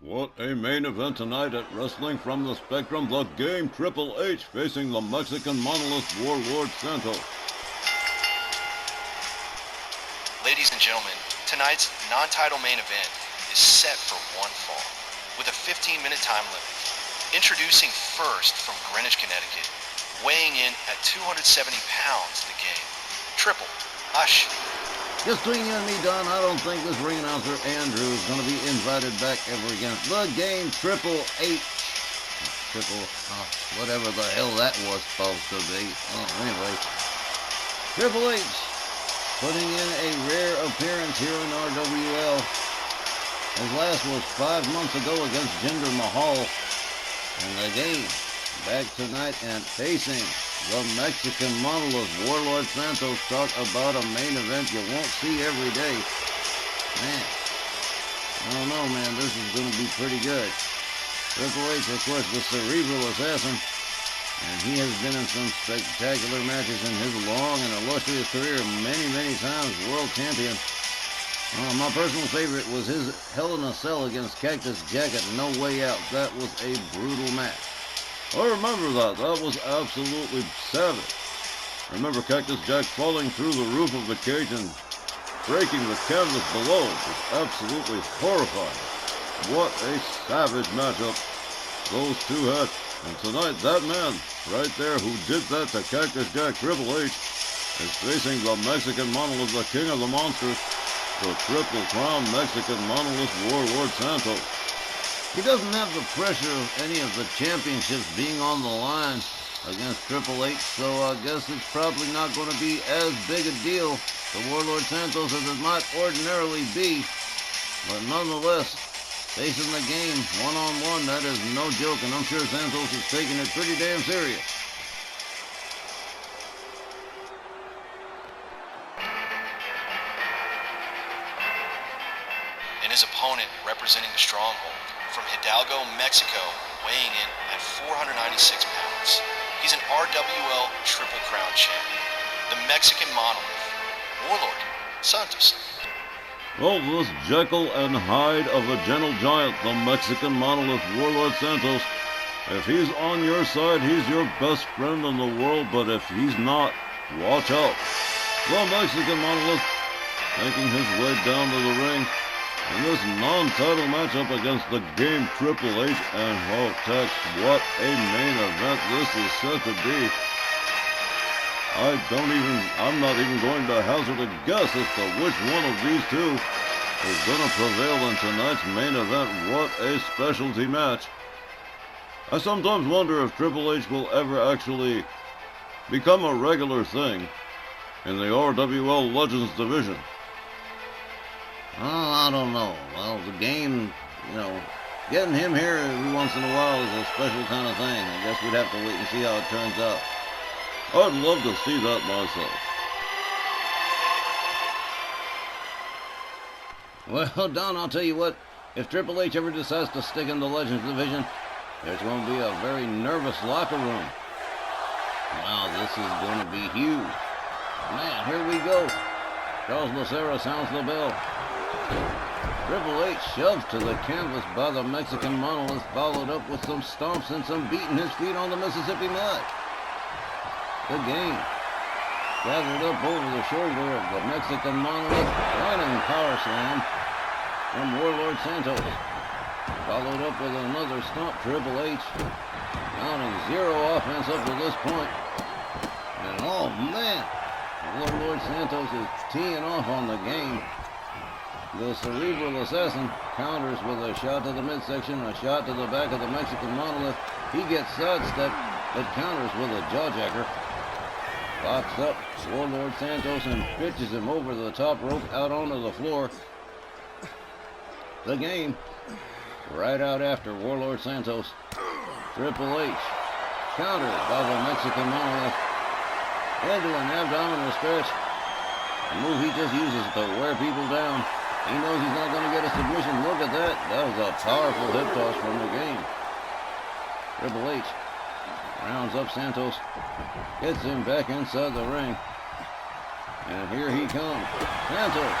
What a main event tonight at Wrestling from the Spectrum. The Game Triple H facing the Mexican monolith Warlord Santos. Ladies and gentlemen, tonight's non-title main event is set for one fall with a 15-minute time limit. Introducing first from Greenwich, Connecticut, weighing in at 270 pounds, the Game, Triple H. Just between you and me, Don, I don't think this ring announcer, Andrew, is going to be invited back ever again. The Game Triple H. Whatever the hell that was supposed to be. Anyway, Triple H putting in a rare appearance here in RWL. His last was 5 months ago against Jinder Mahal. And the Game back tonight and facing the Mexican monolith Warlord Santos. Talk about a main event you won't see every day. Man, I don't know, man. This is going to be pretty good. Triple H, of course, the cerebral assassin. And he has been in some spectacular matches in his long and illustrious career. Many times world champion. My personal favorite was his Hell in a Cell against Cactus Jack at No Way Out. That was a brutal match. I remember that. That was absolutely savage. Remember Cactus Jack falling through the roof of the cage and breaking the canvas below. It was absolutely horrifying. What a savage matchup those two had. And tonight, that man right there who did that to Cactus Jack, Triple H, is facing the Mexican monolith, the king of the monsters, the Triple Crown Mexican monolith Warlord Santos. He doesn't have the pressure of any of the championships being on the line against Triple H, so I guess it's probably not going to be as big a deal to Warlord Santos as it might ordinarily be. But nonetheless, facing the Game one-on-one, that is no joke, and I'm sure Santos is taking it pretty damn serious. And his opponent representing the Stronghold from Hidalgo, Mexico, weighing in at 496 pounds. He's an RWL Triple Crown champion, the Mexican monolith, Warlord Santos. Well, this Jekyll and Hyde of a gentle giant, the Mexican monolith Warlord Santos. If he's on your side, he's your best friend in the world, but if he's not, watch out. The Mexican monolith making his way down to the ring in this non-title matchup against the Game Triple H. And oh, Tex, what a main event this is set to be. I'm not even going to hazard a guess as to which one of these two is going to prevail in tonight's main event. What a specialty match. I sometimes wonder if Triple H will ever actually become a regular thing in the RWL Legends division. Oh, I don't know. Well, the Game, getting him here every once in a while is a special kind of thing. I guess we'd have to wait and see how it turns out. I'd love to see that myself. Well, Don, I'll tell you what. If Triple H ever decides to stick in the Legends division, there's going to be a very nervous locker room. Wow, this is going to be huge. Man, here we go. Charles Lucero sounds the bell. Triple H shoved to the canvas by the Mexican monolith, followed up with some stomps and some beating his feet on the Mississippi mud. The Game gathered up over the shoulder of the Mexican monolith, running power slam from Warlord Santos. Followed up with another stomp. Triple H mounting zero offense up to this point. And oh man, Warlord Santos is teeing off on the Game. The cerebral assassin counters with a shot to the midsection, a shot to the back of the Mexican monolith. He gets sidestepped, but counters with a jawjacker. Locks up Warlord Santos and pitches him over the top rope out onto the floor. The Game right out after Warlord Santos. Triple H countered by the Mexican monolith into an abdominal stretch. A move he just uses to wear people down. He knows he's not going to get a submission. Look at that. That was a powerful hip toss from the Game. Triple H rounds up Santos, gets him back inside the ring. And here he comes. Santos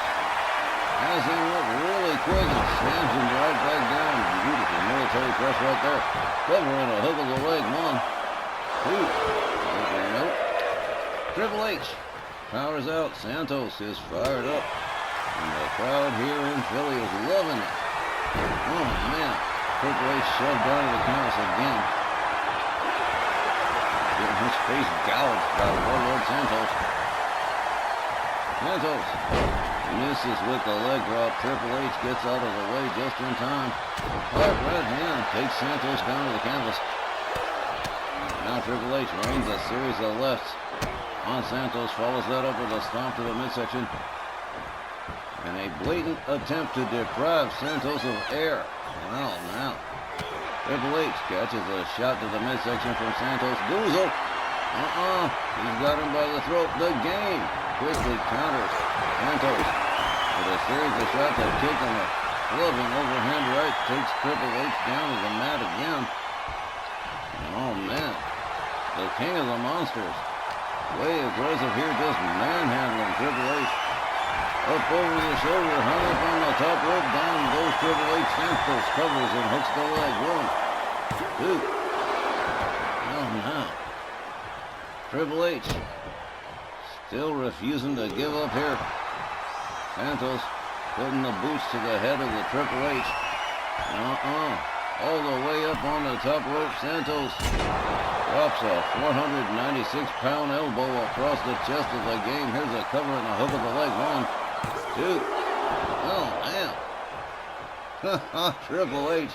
has him up really quick and slams him right back down. splash right there. Covering a hook of the leg. 1, 2. Nope. Triple H powers out. Santos is fired up. And the crowd here in Philly is loving it. Oh, man. Triple H shoved down to the canvas again. Getting his face gouged by Warlord Santos. Santos misses with the leg drop. Triple H gets out of the way just in time. Hard right hand takes Santos down to the canvas. Now Triple H rains a series of lefts on Santos. Follows that up with a stomp to the midsection. And a blatant attempt to deprive Santos of air. Well, now Triple H catches a shot to the midsection from Santos. Goozle. He's got him by the throat. The Game quickly counters Santos with a series of shots, a kick and a clubbing overhand right. Takes Triple H down to the mat again. Oh, man. The King of the Monsters. Way aggressive here, just manhandling Triple H. Up over the shoulder, hung up on the top rope, down goes Triple H. Santos covers and hooks the leg. 1, 2. Oh, now. Triple H still refusing to give up here. Santos putting the boots to the head of the Triple H. All the way up on the top rope. Santos drops a 496-pound elbow across the chest of the Game. Here's a cover and a hook of the leg. 1, 2. Oh, man. Triple H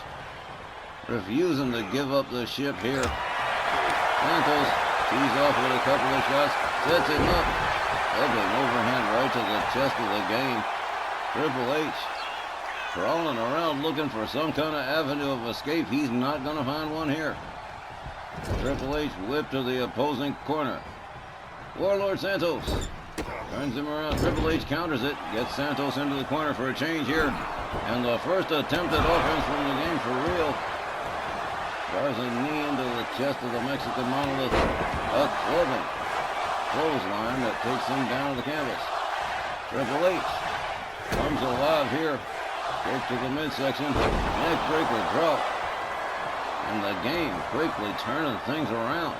refusing to give up the ship here. Santos tees off with a couple of shots. Sets him up. Clubbing overhand right to the chest of the Game. Triple H crawling around looking for some kind of avenue of escape. He's not going to find one here. Triple H whipped to the opposing corner. Warlord Santos turns him around. Triple H counters it. Gets Santos into the corner for a change here. And the first attempt at offense from the Game for real. Drives a knee into the chest of the Mexican Monolith. A clubbing clothesline that takes him down to the canvas. Triple H comes alive here. Kick to the midsection. Neckbreaker drop. And the Game quickly turning things around.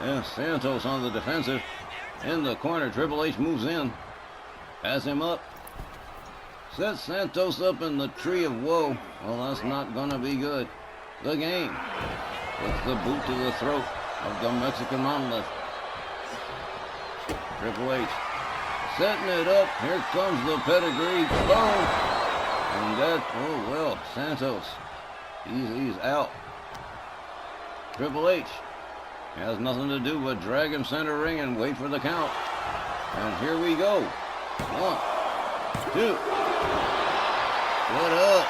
Yeah, Santos on the defensive. In the corner, Triple H moves in. Has him up. Sets Santos up in the tree of woe. Well, that's not going to be good. The Game puts the boot to the throat of the Mexican Monolith. Triple H setting it up. Here comes the pedigree. Boom! And that, oh well, Santos, he's out. Triple H has nothing to do but drag him center ring and wait for the count. And here we go. 1, 2. What up?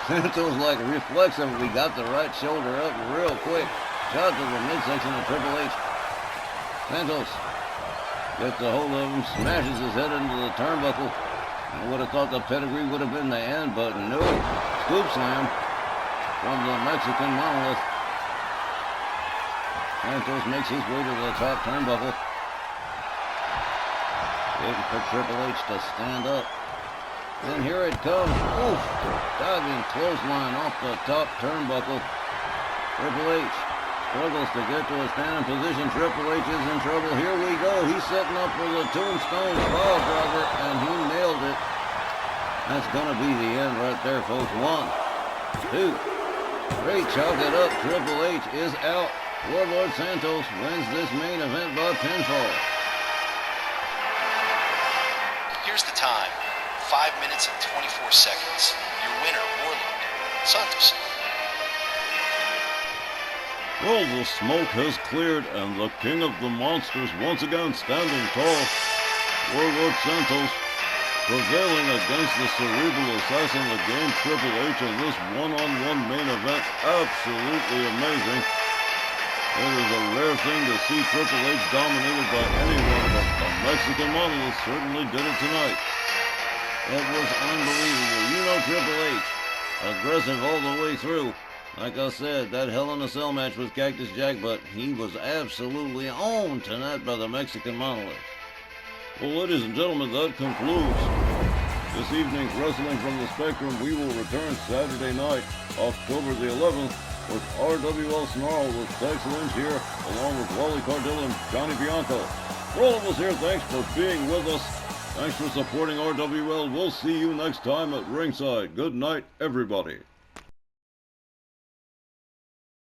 Santos like reflexive. We got the right shoulder up real quick. Shot to the midsection of Triple H. Santos gets a hold of him, smashes his head into the turnbuckle. I would have thought the pedigree would have been the end, but no. Scoop slam from the Mexican Monolith. Santos makes his way to the top turnbuckle. Waiting for Triple H to stand up. Then here it comes. Oof! Diving clothesline off the top turnbuckle. Triple H struggles to get to a standing position. Triple H is in trouble. Here we go. He's setting up for the Tombstone Pile Driver, and he nailed it. That's going to be the end right there, folks. 1, 2, 3. Chalk it up. Triple H is out. Warlord Santos wins this main event by pinfall. Here's the time. 5 minutes and 24 seconds. Your winner, Warlord Santos. Well, the smoke has cleared, and the King of the Monsters once again standing tall. Warlord Santos prevailing against the cerebral assassin of the Game, Triple H, in this one-on-one main event. Absolutely amazing. It is a rare thing to see Triple H dominated by anyone, but the Mexican Monolith certainly did it tonight. It was unbelievable. You know Triple H, aggressive all the way through. Like I said, that Hell in a Cell match with Cactus Jack, but he was absolutely owned tonight by the Mexican Monolith. Well, ladies and gentlemen, that concludes This evening's Wrestling from the Spectrum, we will return Saturday night, October the 11th, with RWL Snarl with Tex Lynch here, along with Wally Cardell and Johnny Bianco. For all of us here, thanks for being with us. Thanks for supporting RWL. We'll see you next time at ringside. Good night, everybody.